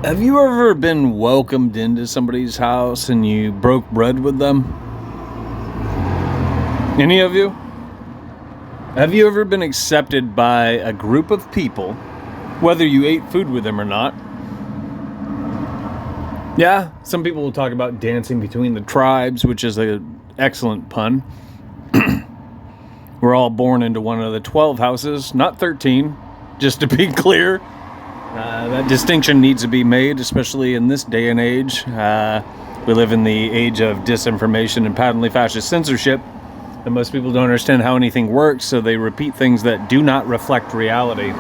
Have you ever been welcomed into somebody's house and you broke bread with them? Any of you? Have you ever been accepted by a group of people, whether you ate food with them or not? Yeah, some people will talk about dancing between the tribes, which is an excellent pun. We're all born into one of the 12 houses, not 13, just to be clear. That distinction needs to be made, especially in this day and age. We live in the age of disinformation and patently fascist censorship, and most people don't understand how anything works, so they repeat things that do not reflect reality.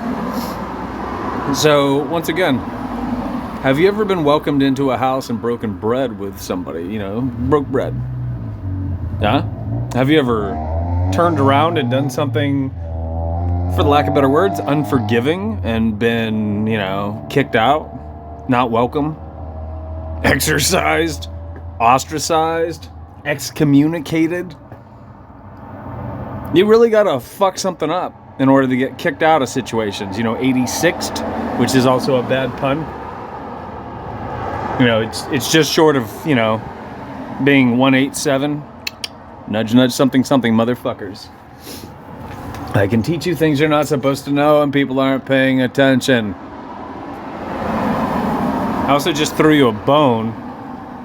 So, once again, have you ever been welcomed into a house and broken bread with somebody? Broke bread. Yeah? Have you ever turned around and done something, for the lack of better words, unforgiving and been, kicked out, not welcome, exorcised, ostracized, excommunicated? You really gotta fuck something up in order to get kicked out of situations. 86th, which is also a bad pun. It's just short of, being 187. Nudge, nudge, something, motherfuckers. I can teach you things you're not supposed to know and people aren't paying attention. I also just threw you a bone,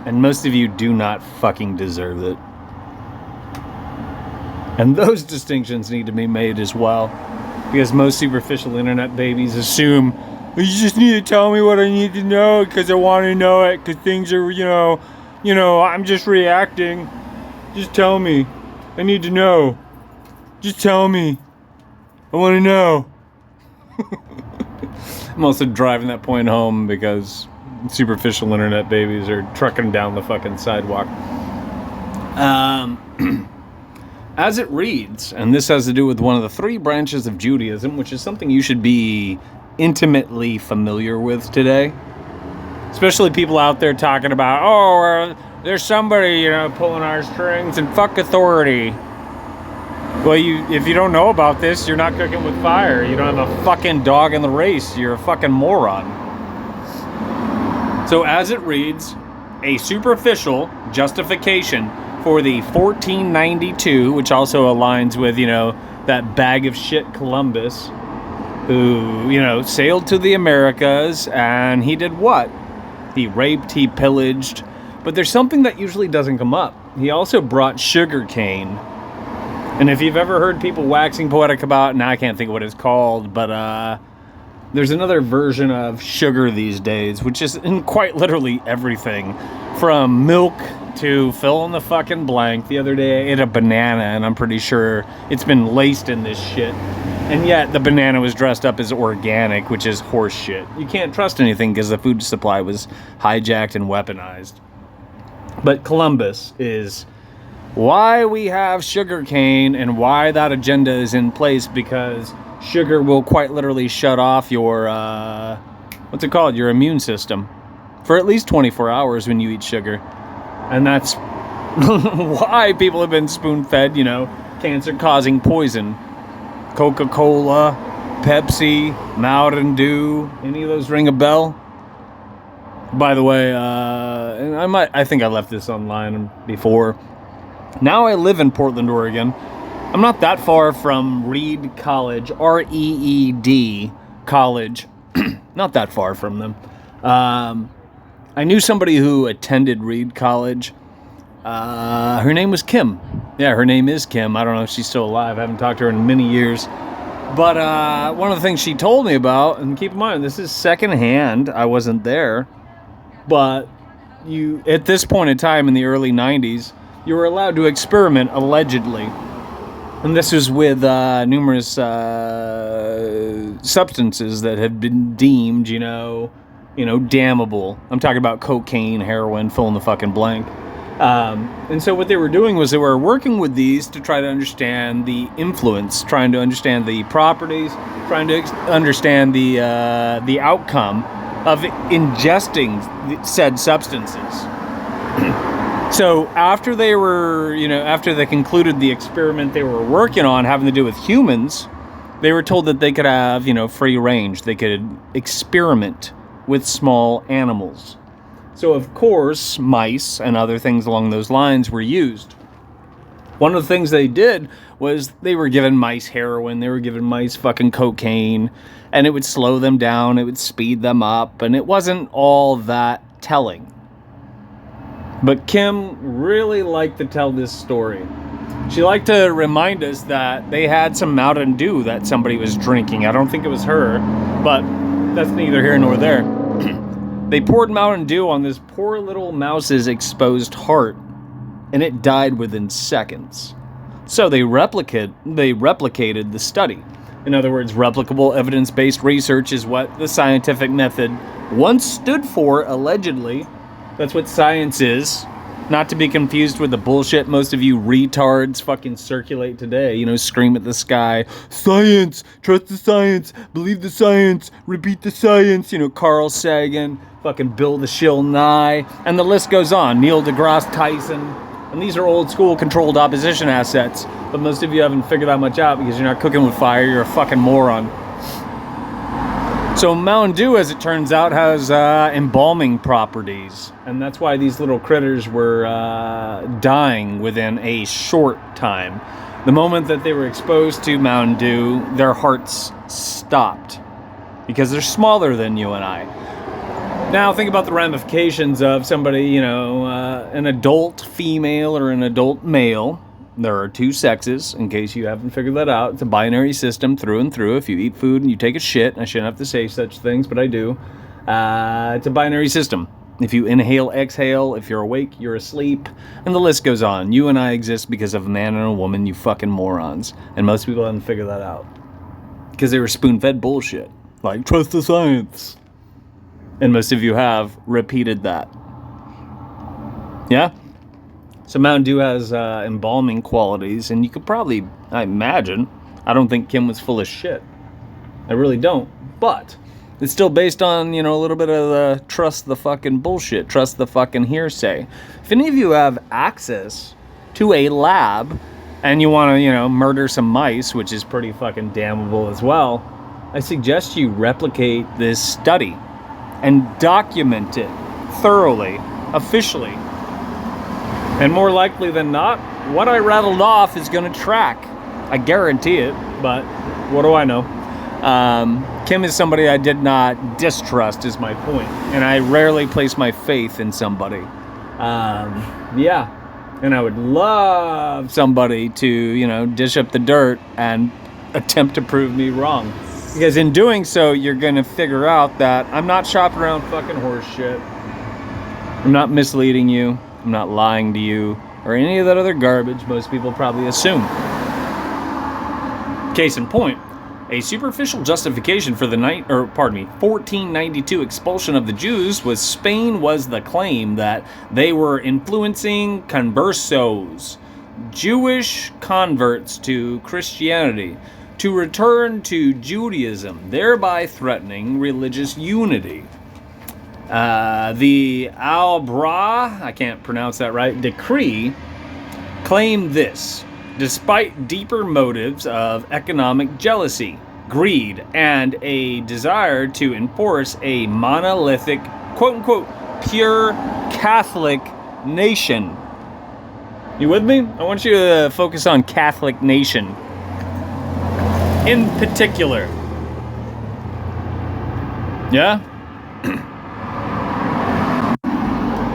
and most of you do not fucking deserve it. And those distinctions need to be made as well, because most superficial internet babies assume, you just need to tell me what I need to know because I want to know it, because things are, I'm just reacting. Just tell me. I need to know. Just tell me. I want to know. I'm also driving that point home because superficial internet babies are trucking down the fucking sidewalk. As it reads, and this has to do with one of the three branches of Judaism, which is something you should be intimately familiar with today. Especially people out there talking about, there's somebody, pulling our strings and fuck authority. Well, if you don't know about this, you're not cooking with fire. You don't have a fucking dog in the race. You're a fucking moron. So as it reads, a superficial justification for the 1492, which also aligns with, that bag of shit Columbus, who, sailed to the Americas, and he did what? He raped, he pillaged, but there's something that usually doesn't come up. He also brought sugar cane. And if you've ever heard people waxing poetic about, now I can't think of what it's called, but there's another version of sugar these days, which is in quite literally everything, from milk to fill in the fucking blank. The other day I ate a banana, and I'm pretty sure it's been laced in this shit. And yet the banana was dressed up as organic, which is horse shit. You can't trust anything because the food supply was hijacked and weaponized. But Columbus is why we have sugar cane and why that agenda is in place, because sugar will quite literally shut off your, your immune system for at least 24 hours when you eat sugar. And that's why people have been spoon-fed, cancer-causing poison. Coca-Cola, Pepsi, Mountain Dew, any of those ring a bell? By the way, I think I left this online before. Now I live in Portland, Oregon. I'm not that far from Reed College, R-E-E-D College. Not that far from them. I knew somebody who attended Reed College. Her name was Kim. Yeah, her name is Kim. I don't know if she's still alive. I haven't talked to her in many years. But one of the things she told me about, and keep in mind, this is secondhand. I wasn't there. But at this point in time in the early 90s, you were allowed to experiment, allegedly. And this was with numerous substances that had been deemed, damnable. I'm talking about cocaine, heroin, fill in the fucking blank. And so what they were doing was they were working with these to try to understand the influence, trying to understand the properties, trying to understand the outcome of ingesting said substances. So after they were, after they concluded the experiment they were working on having to do with humans, they were told that they could have, free range. They could experiment with small animals. So, of course, mice and other things along those lines were used. One of the things they did was they were giving mice heroin, they were giving mice fucking cocaine, and it would slow them down, it would speed them up, and it wasn't all that telling. But Kim really liked to tell this story. She liked to remind us that they had some Mountain Dew that somebody was drinking. I don't think it was her, but that's neither here nor there. They poured Mountain Dew on this poor little mouse's exposed heart, and it died within seconds. So they replicated the study. In other words, replicable evidence-based research is what the scientific method once stood for, allegedly. That's what science is. Not to be confused with the bullshit most of you retards fucking circulate today. You know, scream at the sky, science, trust the science, believe the science, repeat the science. You know, Carl Sagan, fucking Bill the Shill Nye, and the list goes on. Neil deGrasse Tyson. And these are old school controlled opposition assets. But most of you haven't figured that much out because you're not cooking with fire. You're a fucking moron. So Mountain Dew, as it turns out, has embalming properties. And that's why these little critters were dying within a short time. The moment that they were exposed to Mountain Dew, their hearts stopped. Because they're smaller than you and I. Now think about the ramifications of somebody, you know, an adult female or an adult male. There are two sexes, in case you haven't figured that out. It's a binary system through and through. If you eat food and you take a shit, I shouldn't have to say such things, but I do. It's a binary system. If you inhale, exhale, if you're awake, you're asleep, and the list goes on. You and I exist because of a man and a woman, you fucking morons. And most people haven't figured that out. Because they were spoon-fed bullshit. Like, trust the science. And most of you have repeated that. Yeah? So Mountain Dew has embalming qualities, and you could probably, I imagine, I don't think Kim was full of shit. I really don't. But it's still based on, you know, a little bit of the trust the fucking bullshit, trust the fucking hearsay. If any of you have access to a lab and you want to, you know, murder some mice, which is pretty fucking damnable as well, I suggest you replicate this study and document it thoroughly, officially. And more likely than not, what I rattled off is going to track. I guarantee it, but what do I know? Kim is somebody I did not distrust, is my point. And I rarely place my faith in somebody. Yeah. And I would love somebody to, you know, dish up the dirt and attempt to prove me wrong. Because in doing so, you're going to figure out that I'm not shopping around fucking horse shit. I'm not misleading you. I'm not lying to you. Or any of that other garbage most people probably assume. Case in point, a superficial justification for the 1492 expulsion of the Jews was Spain was the claim that they were influencing conversos, Jewish converts to Christianity, to return to Judaism, thereby threatening religious unity. The Al-Bra, I can't pronounce that right, decree claimed this, despite deeper motives of economic jealousy, greed, and a desire to enforce a monolithic, quote-unquote, pure Catholic nation. You with me? I want you to focus on Catholic nation in particular. Yeah?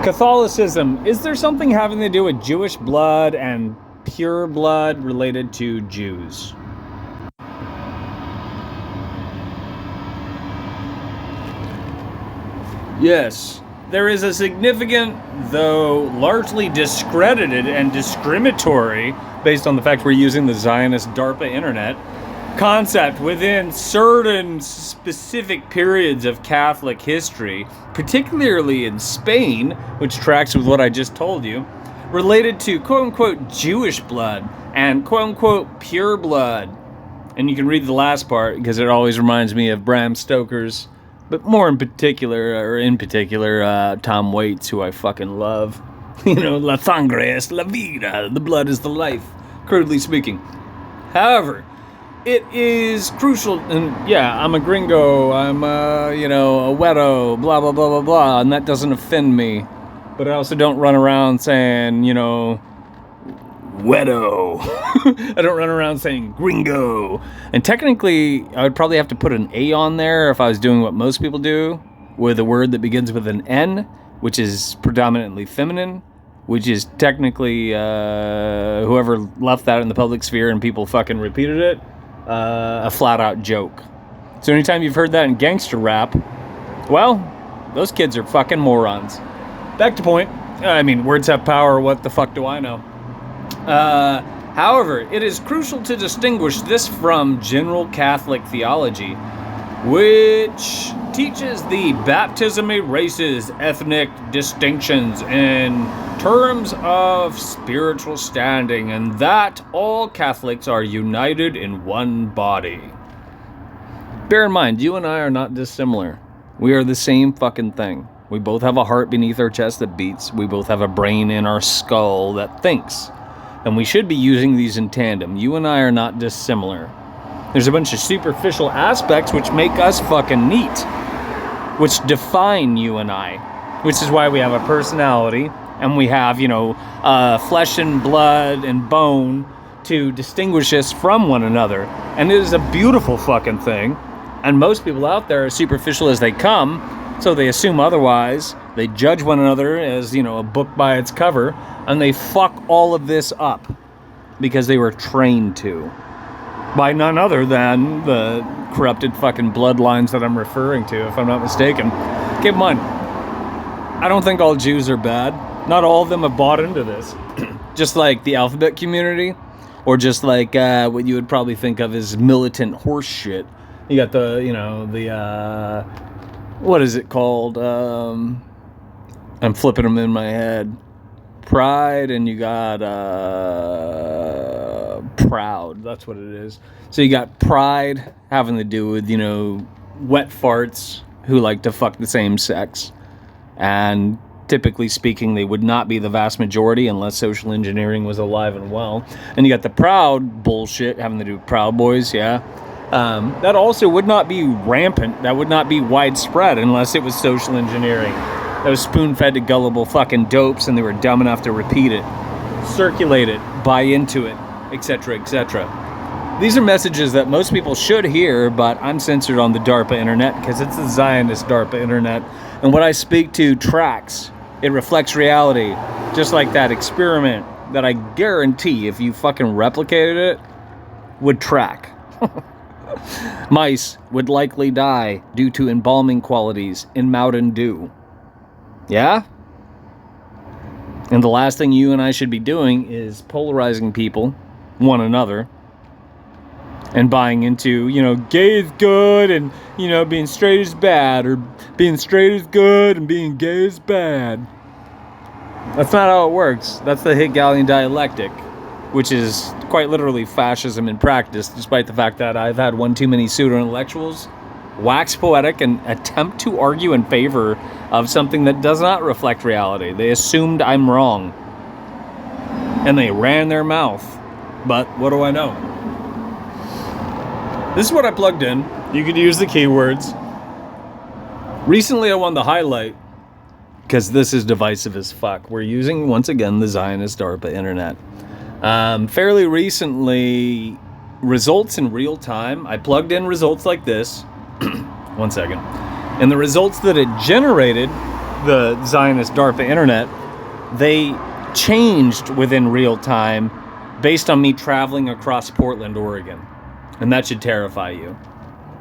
Catholicism, is there something having to do with Jewish blood and pure blood related to Jews? Yes, there is a significant, though largely discredited and discriminatory, based on the fact we're using the Zionist DARPA internet, concept within certain specific periods of Catholic history, particularly in Spain, which tracks with what I just told you, related to quote-unquote Jewish blood and quote-unquote pure blood. And you can read the last part because it always reminds me of Bram Stoker's, but more in particular, Tom Waits, who I fucking love. You know, la sangre es la vida, the blood is the life, crudely speaking. However, it is crucial, and yeah, I'm a gringo, I'm a wedo, blah, blah, blah, blah, blah, and that doesn't offend me. But I also don't run around saying, wedo. I don't run around saying gringo. And technically, I would probably have to put an A on there if I was doing what most people do, with a word that begins with an N, which is predominantly feminine, which is technically, whoever left that in the public sphere and people fucking repeated it, a flat-out joke. So anytime you've heard that in gangster rap, well, those kids are fucking morons. Back to point. I mean, words have power. What the fuck do I know? However, it is crucial to distinguish this from general Catholic theology, which teaches the baptism erases ethnic distinctions in terms of spiritual standing, and that all Catholics are united in one body. Bear in mind, you and I are not dissimilar. We are the same fucking thing. We both have a heart beneath our chest that beats. We both have a brain in our skull that thinks. And we should be using these in tandem. You and I are not dissimilar. There's a bunch of superficial aspects which make us fucking neat, which define you and I, which is why we have a personality, and we have, flesh and blood and bone to distinguish us from one another. And it is a beautiful fucking thing. And most people out there are superficial as they come, so they assume otherwise. They judge one another as, a book by its cover, and they fuck all of this up because they were trained to. By none other than the corrupted fucking bloodlines that I'm referring to, if I'm not mistaken. Keep in mind, I don't think all Jews are bad. Not all of them have bought into this. Just like the alphabet community, or just like what you would probably think of as militant horse shit. You got what is it called? I'm flipping them in my head. Pride, and you got proud. That's what it is. So you got pride having to do with, wet farts who like to fuck the same sex. And typically speaking, they would not be the vast majority unless social engineering was alive and well. And you got the proud bullshit having to do with Proud Boys, yeah. That also would not be rampant. That would not be widespread unless it was social engineering. That was spoon-fed to gullible fucking dopes, and they were dumb enough to repeat it, circulate it, buy into it, etc., etc. These are messages that most people should hear, but I'm censored on the DARPA internet because it's the Zionist DARPA internet. And what I speak to tracks. It reflects reality. Just like that experiment that I guarantee if you fucking replicated it, would track. Mice would likely die due to embalming qualities in Mountain Dew. Yeah? And the last thing you and I should be doing is polarizing people, one another, and buying into, gay is good and, being straight is bad, or being straight is good and being gay is bad. That's not how it works. That's the Hegelian dialectic, which is quite literally fascism in practice, despite the fact that I've had one too many pseudo-intellectuals wax poetic and attempt to argue in favor of something that does not reflect reality. They assumed I'm wrong, and they ran their mouth. But what do I know? This is what I plugged in. You could use the keywords. Recently I won the highlight, because this is divisive as fuck. We're using, once again, the Zionist DARPA internet. Fairly recently, results in real time. I plugged in results like this. One second. And the results that it generated, the Zionist DARPA internet, they changed within real time based on me traveling across Portland, Oregon. And that should terrify you,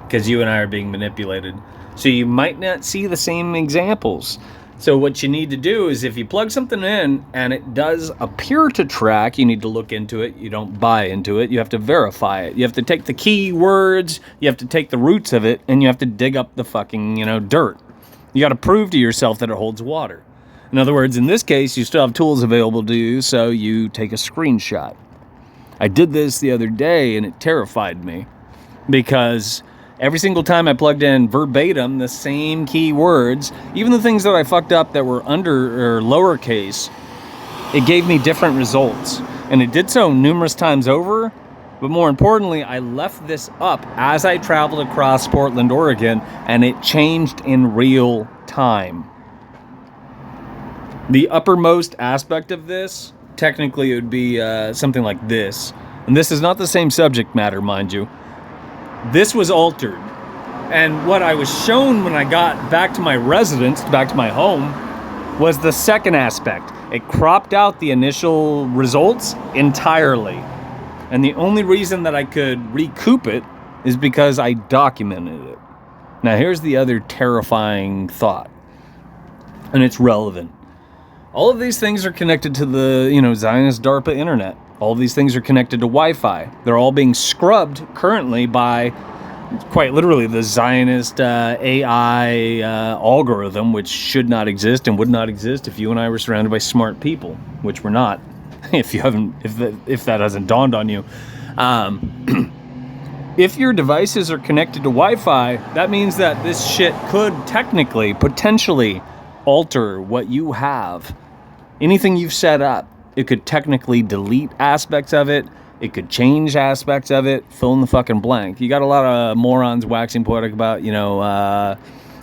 because you and I are being manipulated. So you might not see the same examples. So what you need to do is, if you plug something in and it does appear to track, you need to look into it. You don't buy into it. You have to verify it. You have to take the key words, you have to take the roots of it, and you have to dig up the fucking, dirt. You got to prove to yourself that it holds water. In other words, in this case, you still have tools available to you, so you take a screenshot. I did this the other day, and it terrified me, because every single time I plugged in verbatim the same keywords, even the things that I fucked up that were under or lowercase, it gave me different results. And it did so numerous times over But more importantly, I left this up as I traveled across Portland, Oregon, and it changed in real time. The uppermost aspect of this, technically it would be something like this. And this is not the same subject matter, mind you. This was altered. And what I was shown when I got back to my residence, back to my home, was the second aspect. It cropped out the initial results entirely. And the only reason that I could recoup it is because I documented it. Now here's the other terrifying thought. And it's relevant. All of these things are connected to the, Zionist DARPA internet. All of these things are connected to Wi-Fi. They're all being scrubbed currently by, quite literally, the Zionist AI algorithm, which should not exist and would not exist if you and I were surrounded by smart people, which we're not. If that hasn't dawned on you. If your devices are connected to Wi-Fi, that means that this shit could technically, potentially alter what you have. Anything you've set up, it could technically delete aspects of it. It could change aspects of it. Fill in the fucking blank. You got a lot of morons waxing poetic about,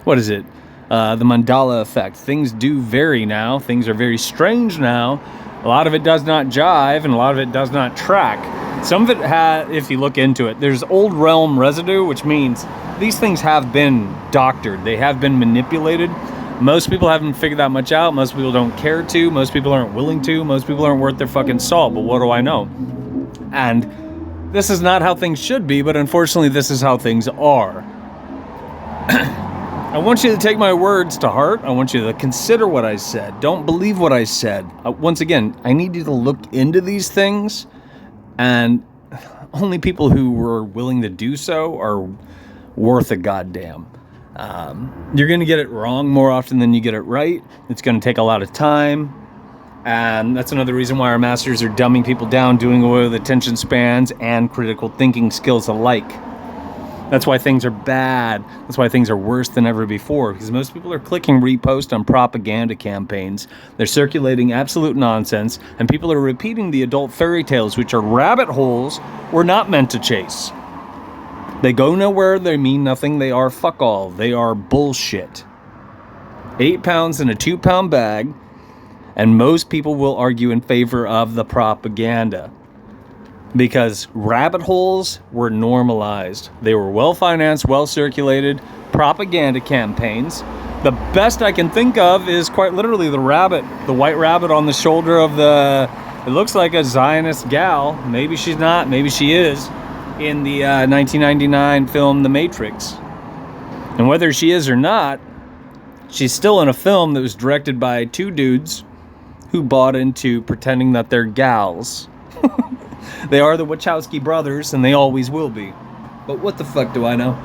what is it? The mandala effect. Things do vary now. Things are very strange now. A lot of it does not jive, and a lot of it does not track. Some of it if you look into it, there's old realm residue, which means these things have been doctored. They have been manipulated. Most people haven't figured that much out. Most people don't care to. Most people aren't willing to. Most people aren't worth their fucking salt. But what do I know? And this is not how things should be, but unfortunately this is how things are. I want you to take my words to heart. I want you to consider what I said. Don't believe what I said. Once again, I need you to look into these things, and only people who were willing to do so are worth a goddamn. You're going to get it wrong more often than you get it right. It's going to take a lot of time. And that's another reason why our masters are dumbing people down, doing away with attention spans and critical thinking skills alike. That's why things are bad. That's why things are worse than ever before, because most people are clicking repost on propaganda campaigns. They're circulating absolute nonsense, and people are repeating the adult fairy tales, which are rabbit holes we're not meant to chase. They go nowhere, they mean nothing, they are fuck all. They are bullshit. 8 pounds in a 2-pound bag, and most people will argue in favor of the propaganda. Because rabbit holes were normalized. They were well-financed, well-circulated propaganda campaigns. The best I can think of is quite literally the white rabbit on the shoulder of it looks like a Zionist gal. Maybe she's not, maybe she is, in the 1999 film The Matrix. And whether she is or not, she's still in a film that was directed by 2 dudes who bought into pretending that they're gals. They are the Wachowski brothers, and they always will be. But what the fuck do I know?